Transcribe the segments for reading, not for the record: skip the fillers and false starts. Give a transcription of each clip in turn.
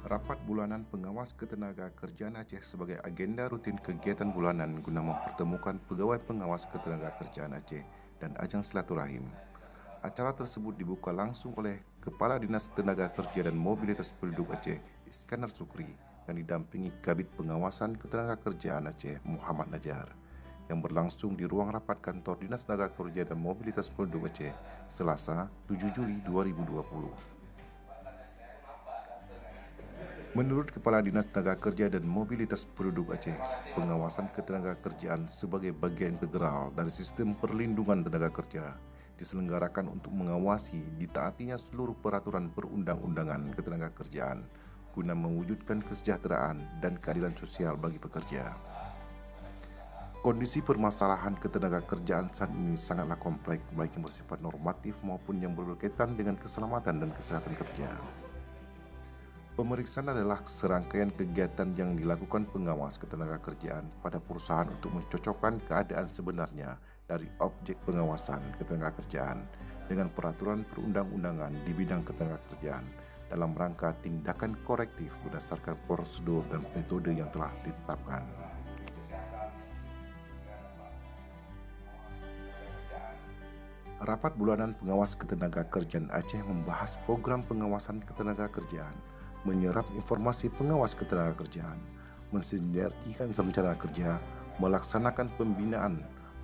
Rapat bulanan pengawas ketenagakerjaan Aceh sebagai agenda rutin kegiatan bulanan guna mempertemukan pegawai pengawas ketenagakerjaan Aceh dan ajang silaturahim. Acara tersebut dibuka langsung oleh Kepala Dinas Tenaga Kerja dan Mobilitas Penduduk Aceh, Iskandar Sukri, dan didampingi Kabid Pengawasan Ketenagakerjaan Aceh, Muhammad Najar, yang berlangsung di ruang rapat kantor Dinas Tenaga Kerja dan Mobilitas Penduduk Aceh, Selasa, 7 Juli 2020. Menurut Kepala Dinas Tenaga Kerja dan Mobilitas Penduduk Aceh, pengawasan ketenagakerjaan sebagai bagian integral dari sistem perlindungan tenaga kerja diselenggarakan untuk mengawasi ditaatinya seluruh peraturan perundang-undangan ketenagakerjaan guna mewujudkan kesejahteraan dan keadilan sosial bagi pekerja. Kondisi permasalahan ketenagakerjaan saat ini sangatlah kompleks, baik yang bersifat normatif maupun yang berkaitan dengan keselamatan dan kesehatan kerja. Pemeriksaan adalah serangkaian kegiatan yang dilakukan pengawas ketenagakerjaan pada perusahaan untuk mencocokkan keadaan sebenarnya dari objek pengawasan ketenagakerjaan dengan peraturan perundang-undangan di bidang ketenagakerjaan dalam rangka tindakan korektif berdasarkan prosedur dan metode yang telah ditetapkan. Rapat bulanan pengawas ketenagakerjaan Aceh membahas program pengawasan ketenagakerjaan, menyerap informasi pengawas ketenagakerjaan, mensinergikan rencana kerja, melaksanakan pembinaan,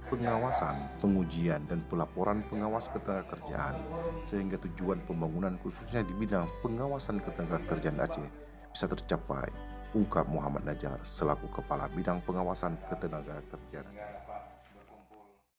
pengawasan, pengujian, dan pelaporan pengawas ketenagakerjaan, sehingga tujuan pembangunan khususnya di bidang pengawasan ketenagakerjaan Aceh bisa tercapai, ungkap Muhammad Najar selaku Kepala Bidang Pengawasan Ketenagakerjaan Aceh.